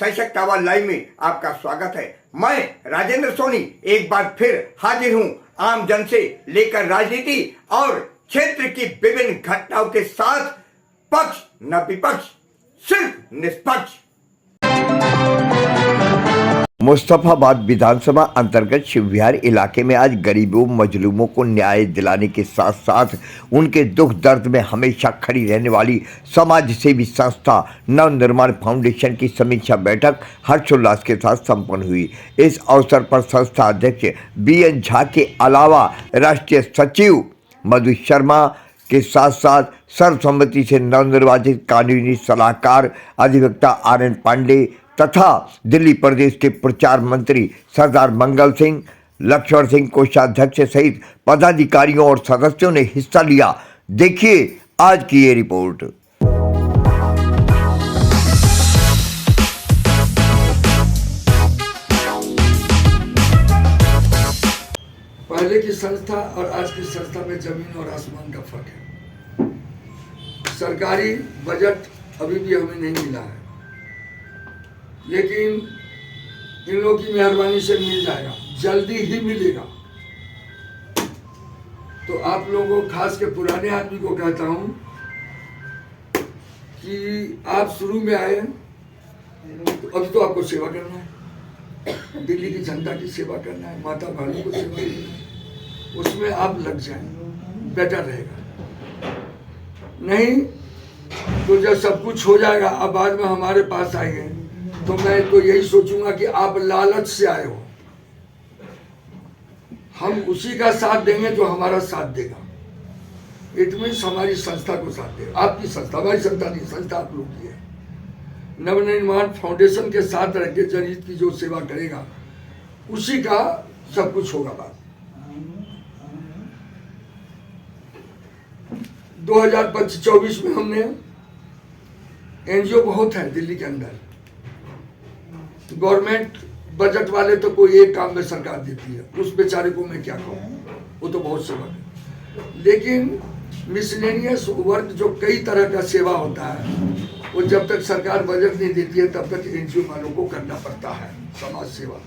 सशक्त आवाज लाइव में आपका स्वागत है। मैं राजेंद्र सोनी एक बार फिर हाजिर हूं आम जन से लेकर राजनीति और क्षेत्र की विभिन्न घटनाओं के साथ। पक्ष न विपक्ष, सिर्फ निष्पक्ष। मुस्तफाबाद विधानसभा अंतर्गत शिवविहार इलाके में आज गरीबों मजलूमों को न्याय दिलाने के साथ साथ उनके दुख दर्द में हमेशा खड़ी रहने वाली समाज सेवी संस्था नवनिर्माण फाउंडेशन की समीक्षा बैठक हर्षोल्लास के साथ संपन्न हुई। इस अवसर पर संस्था अध्यक्ष BN झा के अलावा राष्ट्रीय सचिव मधु शर्मा के साथ साथ सर्वसम्मति से नवनिर्वाचित कानूनी सलाहकार अधिवक्ता RN पांडे तथा दिल्ली प्रदेश के प्रचार मंत्री सरदार मंगल सिंह, लक्ष्मण सिंह कोषाध्यक्ष सहित पदाधिकारियों और सदस्यों ने हिस्सा लिया। देखिए आज की ये रिपोर्ट। पहले की संस्था और आज की संस्था में जमीन और आसमान का फर्क है। सरकारी बजट अभी भी हमें नहीं मिला है, लेकिन इन लोगों की मेहरबानी से मिल जाएगा, जल्दी ही मिलेगा। तो आप लोगों को, खास के पुराने आदमी को कहता हूं कि आप शुरू में आए तो अभी तो आपको सेवा करना है, दिल्ली की जनता की सेवा करना है, माता भाभी को सेवा करना है, उसमें आप लग जाएं, बेटर रहेगा। नहीं तो जब सब कुछ हो जाएगा, अब बाद में हमारे पास आएंगे तो मैं तो यही सोचूंगा कि आप लालच से आए हो। हम उसी का साथ देंगे जो हमारा साथ देगा। इट मीन्स हमारी संस्था को साथ देगा। आपकी संस्था, हमारी संस्था नहीं, संस्था आप लोग की है। नवनिर्माण फाउंडेशन के साथ रह के जनहित की जो सेवा करेगा उसी का सब कुछ होगा। बात 2024 में हमने NGO बहुत है दिल्ली के अंदर। गवर्नमेंट बजट वाले तो कोई एक काम में सरकार देती है, उस बेचारे को मैं क्या कहूँ, वो तो बहुत सेवा है। लेकिन मिसलेनियस वर्क जो कई तरह का सेवा होता है, वो जब तक सरकार बजट नहीं देती है तब तक NGO वालों को करना पड़ता है समाज सेवा।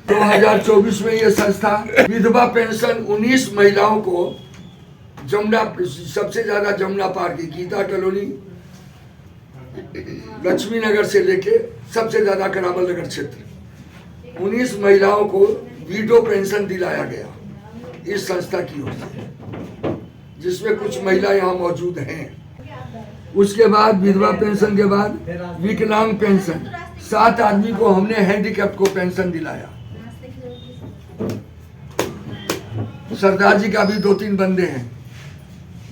2024 में ये संस्था विधवा पेंशन 19 महिलाओं को जमुना, सबसे ज्यादा जमुना पार की गीता कॉलोनी, लक्ष्मी नगर से लेके सबसे ज्यादा करावल नगर क्षेत्र, 19 महिलाओं को वीडो पेंशन दिलाया गया इस संस्था की ओर से, जिसमें कुछ महिला यहाँ मौजूद हैं। उसके बाद विधवा पेंशन के बाद विकलांग पेंशन, 7 आदमी को हमने हैंडीकैप को पेंशन दिलाया। सरदार जी का भी 2-3 बंदे हैं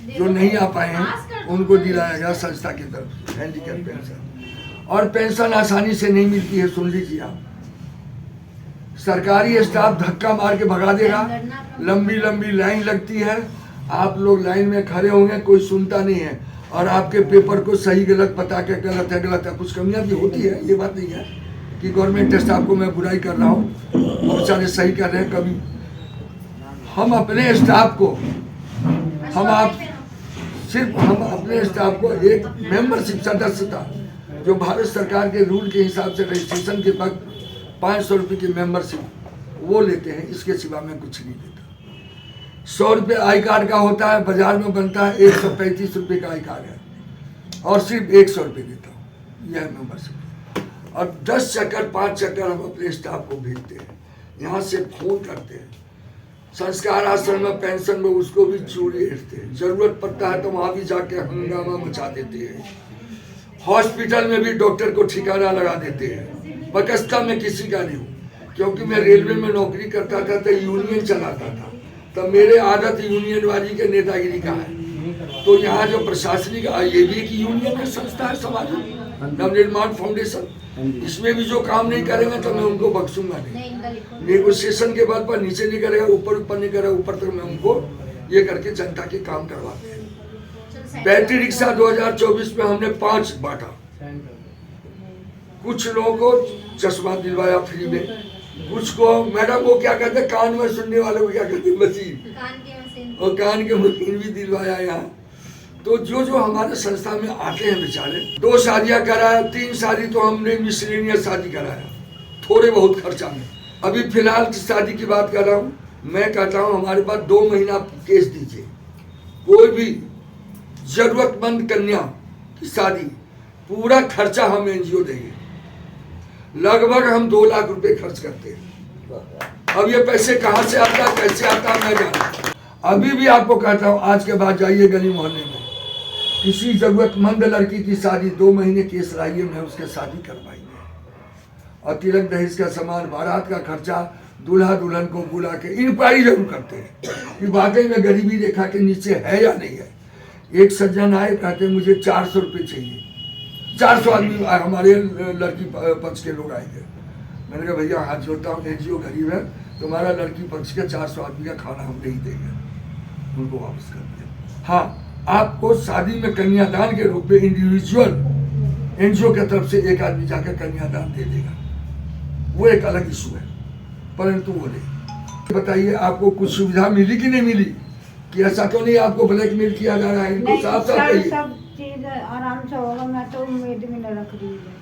जो नहीं आ पाए हैं, उनको दिलाया गया संस्था की तरफ से हैंडीकैप पेंशन। और पेंशन आसानी से नहीं मिलती है, सुन लीजिए आप। सरकारी स्टाफ धक्का मार के भगा देगा, लंबी लंबी लाइन लगती है, आप लोग लाइन में खड़े होंगे, कोई सुनता नहीं है, और आपके पेपर को सही गलत बता के गलत है, कुछ कमियां भी होती है। ये बात नहीं है कि गवर्नमेंट स्टाफ को मैं बुराई कर रहा हूँ, बहुत सारे सही कर रहे हैं। कभी हम अपने स्टाफ को, हम अपने स्टाफ को एक मेंबरशिप सदस्यता, जो भारत सरकार के रूल के हिसाब से रजिस्ट्रेशन के वक्त 500 रुपये की मेंबरशिप वो लेते हैं, इसके सिवा मैं कुछ नहीं देता। 100 रुपये आई कार्ड का होता है, बाजार में बनता है 135 रुपये का आई कार्ड है, और सिर्फ 100 रुपये देता हूँ, यह मेंबरशिप। और 10 चक्कर 5 चक्कर हम अपने स्टाफ को भेजते हैं, यहाँ से फोन करते हैं। संस्कार आश्रम में पेंशन में उसको भी चूड़ी हेरते हैं, जरूरत पड़ता है तो वहाँ भी जाके हंगामा मचा देते हैं। हॉस्पिटल में भी डॉक्टर को ठिकाना लगा देते हैं। बकस्ता में किसी का नहीं हूँ, क्योंकि मैं रेलवे में नौकरी करता था तो यूनियन चलाता था, तो मेरे आदत यूनियन वाली के नेतागिरी का है। तो यहाँ जो प्रशासनिक, ये भी एक यूनियन है, संस्था है समाज नवनिर्माण फाउंडेशन, इसमें भी जो काम नहीं करेंगे तो मैं उनको बख्शूंगा नहीं। नेगोशिएशन के बाद पर नीचे नहीं करेगा, ऊपर नहीं करेगा, ऊपर तक मैं उनको ये करके जनता के काम करवाते हैं। बैटरी रिक्शा 2024 में हमने 5 बांटा। कुछ लोगों को चश्मा दिलवाया फ्री में, कुछ को मैडम वो क्या कहते हैं, कान में सुनने वाले को क्या कहते हैं, मशीन, और कान के मशीन भी दिलवाया यहाँ। तो जो हमारे संस्था में आते हैं बेचारे, 2 शादियां कराया, 3 शादी तो हमने मिसलेनियस शादी कराया थोड़े बहुत खर्चा में। अभी फिलहाल की शादी की बात कर रहा हूँ, मैं कहता हूँ हमारे पास 2 महीना केस दीजिए, कोई भी जरूरतमंद कन्या की शादी पूरा खर्चा हम एनजीओ देंगे। लगभग हम 2 लाख रुपए खर्च करते हैं। अब ये पैसे कहाँ से आता है, कैसे आता है, मैं जानता। अभी भी आपको कहता हूँ, आज के बाद जाइए गली मोहल्ले में, किसी जरूरतमंद लड़की की शादी 2 महीने केस लाइए, मैं उसके शादी करवाएंगे। और तिलक दहेज का सामान, बारात का खर्चा, दूल्हा दुल्हन को बुला के इंक्वायरी जरूर करते हैं कि वाकई में गरीबी रेखा के नीचे है या नहीं है। एक सज्जन आए, कहते मुझे 400 रुपये चाहिए। 400 आदमी हमारे लड़की पक्ष के लोग आएंगे। मैंने कहा भैया हाथ जोड़ता हूँ, एनजीओ गरीब है, तुम्हारा लड़की पक्ष के 400 आदमी का खाना हम नहीं देंगे, उनको वापस कर दिया। हाँ, आपको शादी में कन्यादान के रूप में इंडिविजुअल एनजीओ की तरफ से एक आदमी जाकर कन्यादान दे देगा, वो एक अलग इशू है, परंतु वो नहीं। बताइए आपको कुछ सुविधा मिली कि नहीं मिली, कि ऐसा क्यों नहीं आपको ब्लैकमेल किया जा रहा है? इनको साफ साफ कहिए। सब चीज आराम से होगा, मैं तो उम्मीद भी नहीं रख रही है।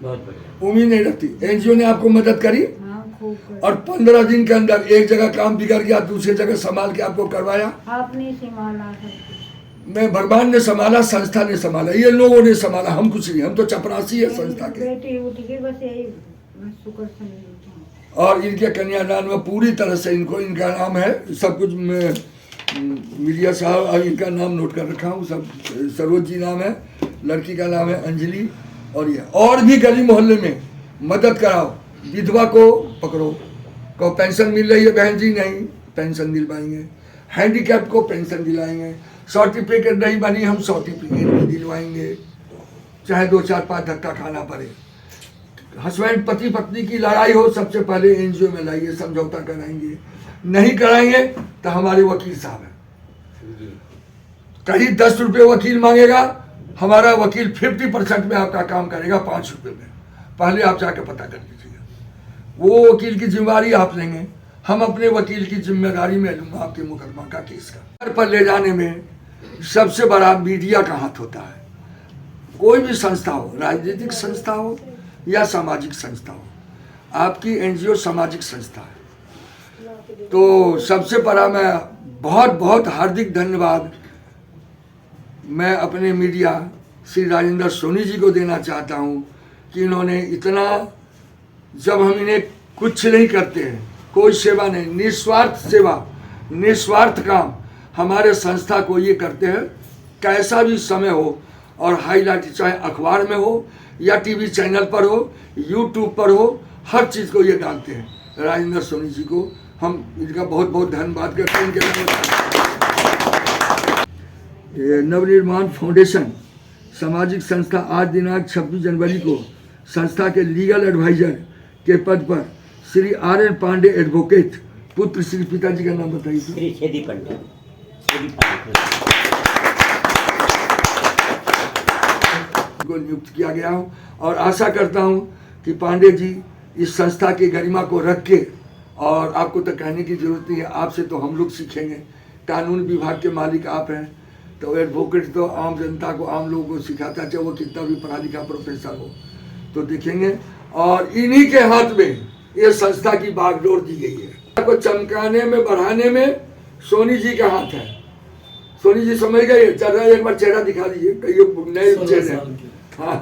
बहुत बढ़िया, उम्मीद नहीं रखती। एनजीओ ने आपको मदद करी, हाँ, खूब करी। और 15 दिन के अंदर एक जगह काम बिगड़ गया, दूसरी जगह संभाल के आपको करवाया। आपने संभाला सब कुछ। मैं भगवान ने संभाला, संस्था ने संभाला, ये लोगों ने संभाला, हम कुछ नहीं, हम तो चपरासी है संस्था के। बेटी उठ गई, बस यही शुक्र से नहीं उठा। और इनके कन्यादान में पूरी तरह से इनको, इनका नाम है सब कुछ, मैं मीडिया साहब और इनका नाम नोट कर रखा हूँ, सब सरोज जी नाम है, लड़की का नाम है अंजलि। और भी गली मोहल्ले में मदद कराओ, विधवा को पकड़ो, को पेंशन मिल रही है बहन जी, नहीं पेंशन दिलवाएंगे, हैंडीकैप को पेंशन दिलाएंगे, सर्टिफिकेट नहीं बनी हम सर्टिफिकेट भी दिलवाएंगे, चाहे 2 4 5 धक्का खाना पड़े। हस्बैंड पति पत्नी की लड़ाई हो, सबसे पहले एनजीओ में लाइए, समझौता कराएंगे। नहीं कराएंगे तो हमारे वकील साहब हैं, कहीं 10 रुपये वकील मांगेगा, हमारा वकील 50% में आपका काम करेगा, 5 रुपये में। पहले आप जाके पता कर लीजिएगा, वो वकील की जिम्मेदारी आप लेंगे, हम अपने वकील की जिम्मेदारी में लूंगा आपके मुकदमा का, केस का। घर पर ले जाने में सबसे बड़ा मीडिया का हाथ होता है। कोई भी संस्था हो, राजनीतिक संस्था हो या सामाजिक संस्था हो, आपकी एनजीओ सामाजिक संस्था है, तो सबसे बड़ा मैं बहुत बहुत हार्दिक धन्यवाद मैं अपने मीडिया श्री राजेंद्र सोनी जी को देना चाहता हूं कि इन्होंने इतना, जब हम इन्हें कुछ नहीं करते हैं, कोई सेवा नहीं, निस्वार्थ सेवा, निस्वार्थ काम हमारे संस्था को ये करते हैं, कैसा भी समय हो, और हाईलाइट चाहे अखबार में हो या टीवी चैनल पर हो, यूट्यूब पर हो, हर चीज़ को ये डालते हैं। राजेंद्र सोनी जी को हम इनका बहुत बहुत धन्यवाद करते हैं। इनके नवनिर्माण फाउंडेशन सामाजिक संस्था आज दिनांक 26 जनवरी को संस्था के लीगल एडवाइजर के पद पर श्री RN पांडे एडवोकेट, पुत्र श्री पिताजी का नाम बताइए। श्री छेदी पंडित को नियुक्त किया गया हूं, और आशा करता हूं कि पांडे जी इस संस्था की गरिमा को रख के, और आपको तो कहने की जरूरत नहीं है, आपसे तो हम लोग सीखेंगे, कानून विभाग के मालिक आप हैं, तो एडवोकेट तो आम जनता को, आम लोगों को सिखाता, चाहे वो कितना भी पढ़ा लिखा प्रोफेसर हो, तो देखेंगे। और इन्हीं के हाथ में ये संस्था की बागडोर दी गई है, को चमकाने में, बढ़ाने में सोनी जी का हाथ है। सोनी जी समझ गए, चल एक बार चेहरा दिखा दीजिए, कई नए चेहरे। हाँ,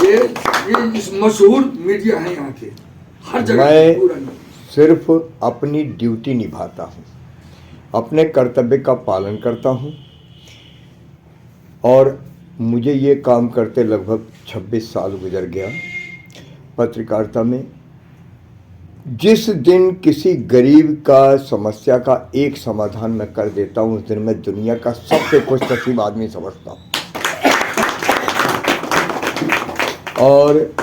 ये इस मशहूर मीडिया है यहाँ के, हर जगह। मैं सिर्फ अपनी ड्यूटी निभाता हूँ, अपने कर्तव्य का पालन करता हूँ, और मुझे ये काम करते लगभग 26 साल गुजर गया पत्रकारिता में। जिस दिन किसी गरीब का समस्या का एक समाधान मैं कर देता हूँ, उस दिन मैं दुनिया का सबसे खुशनसीब आदमी समझता हूँ। और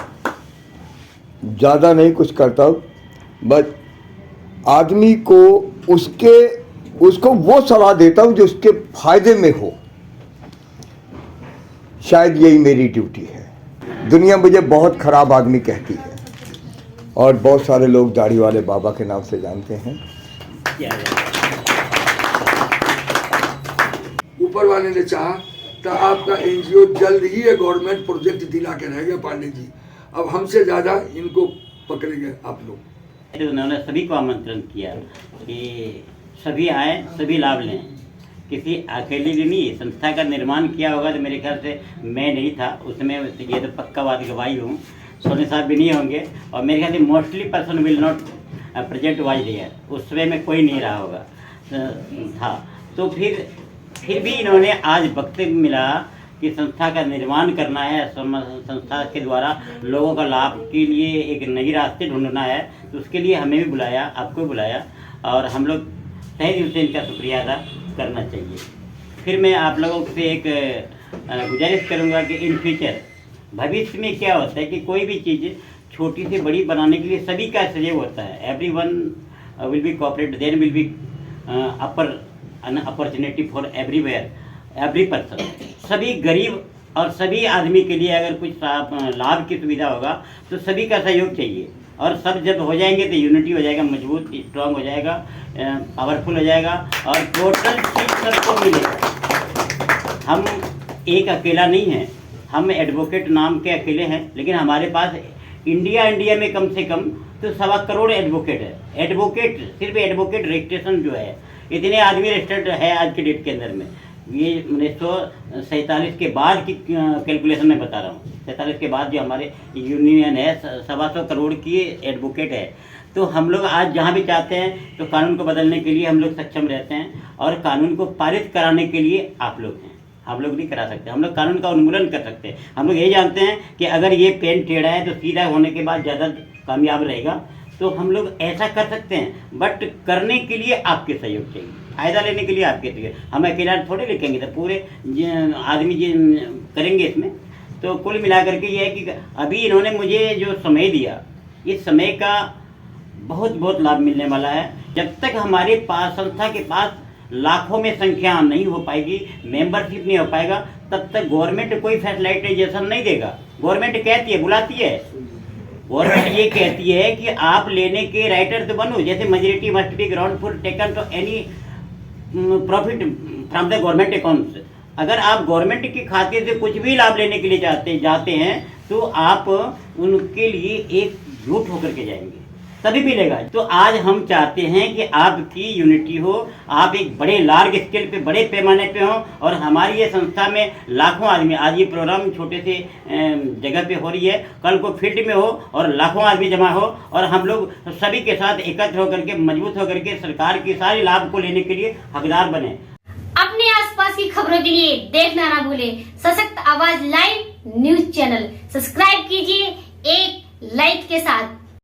ज़्यादा नहीं कुछ करता हूँ, बस आदमी को उसको वो सलाह देता हूँ जो उसके फायदे में हो। शायद यही मेरी ड्यूटी है। दुनिया मुझे बहुत खराब आदमी कहती है, और बहुत सारे लोग दाढ़ी वाले बाबा के नाम से जानते हैं। ऊपर वाले ने चाहा तो आपका एनजीओ जल्द ही ये गवर्नमेंट प्रोजेक्ट दिला के रहेगा पांडे जी। अब हमसे ज़्यादा इनको पकड़ेंगे आप लोग। तो उन्होंने सभी को आमंत्रण किया कि सभी आए, सभी लाभ लें, किसी अकेले भी नहीं। संस्था का निर्माण किया होगा तो मेरे ख्याल से मैं नहीं था उसमें, ये तो पक्का बात गवाही हूँ, सोनी साहब भी नहीं होंगे, और मेरे ख्याल से mostly person will not present was there, उस समय में कोई नहीं रहा होगा था। तो फिर भी इन्होंने आज वक्त मिला कि संस्था का निर्माण करना है, संस्था के द्वारा लोगों का लाभ के लिए एक नई रास्ते ढूंढना है, तो उसके लिए हमें भी बुलाया, आपको भी बुलाया, और हम लोग तहे दिल से इनका शुक्रिया अदा करना चाहिए। फिर मैं आप लोगों से एक गुजारिश करूंगा कि इन फ्यूचर भविष्य में क्या होता है कि कोई भी चीज़ छोटी से बड़ी बनाने के लिए सभी का सहयोग होता है। Everyone will be cooperate, there will be an opportunity for everywhere, every person. सभी गरीब और सभी आदमी के लिए अगर कुछ लाभ की सुविधा होगा तो सभी का सहयोग चाहिए, और सब जब हो जाएंगे तो यूनिटी हो जाएगा, मजबूत स्ट्रांग हो जाएगा, पावरफुल हो जाएगा, और टोटल चीज सबको मिलेगा। हम एक अकेला नहीं है, हम एडवोकेट नाम के अकेले हैं, लेकिन हमारे पास इंडिया में कम से कम तो 1.25 करोड़ एडवोकेट है। एडवोकेट, सिर्फ एडवोकेट रजिस्ट्रेशन जो है, इतने आदमी रजिस्टर्ड है आज के डेट के अंदर में। ये 1947 के बाद की कैलकुलेशन में बता रहा हूँ, 47 के बाद जो हमारे यूनियन है 1.25 करोड़ की एडवोकेट है। तो हम लोग आज जहाँ भी चाहते हैं तो कानून को बदलने के लिए हम लोग सक्षम रहते हैं, और कानून को पारित कराने के लिए आप लोग हैं। हम लोग नहीं करा सकते, हम लोग कानून का उन्मूलन कर सकते हैं। हम लोग ये जानते हैं कि अगर ये पेन टेढ़ा है तो सीधा होने के बाद ज़्यादा कामयाब रहेगा, तो हम लोग ऐसा कर सकते हैं, बट करने के लिए आपके सहयोग चाहिए, फायदा लेने के लिए आपके चाहिए। हम अकेला थोड़े लिखेंगे, तो पूरे आदमी करेंगे इसमें। तो कुल मिलाकर के ये है कि अभी इन्होंने मुझे जो समय दिया, इस समय का बहुत लाभ मिलने वाला है। जब तक हमारे पास संस्था के पास लाखों में संख्या नहीं हो पाएगी, मेंबरशिप नहीं हो पाएगा, तब तक गवर्नमेंट कोई फैसिलिटाइजेशन नहीं देगा। गवर्नमेंट कहती है, बुलाती है, गवर्नमेंट ये कहती है कि आप लेने के राइटर तो बनो, जैसे majority must be ground full taken to any profit from the government accounts. अगर आप गवर्नमेंट के खाते से कुछ भी लाभ लेने के लिए जाते हैं तो आप उनके लिए एकजुट होकर के जाएंगे, तभी मिलेगा। तो आज हम चाहते हैं कि आपकी यूनिटी हो, आप एक बड़े लार्ज स्केल पे, बड़े पैमाने पे हो, और हमारी ये संस्था में लाखों आदमी, आज ये प्रोग्राम छोटे से जगह पे हो रही है, कल को फील्ड में हो और लाखों आदमी जमा हो, और हम लोग सभी के साथ एकत्र होकर के, मजबूत होकर के सरकार की सारी लाभ को लेने के लिए हकदार बने। अपने आसपास की खबरों के लिए देखना ना भूलें सशक्त आवाज लाइव न्यूज चैनल। सब्सक्राइब कीजिए एक लाइक के साथ।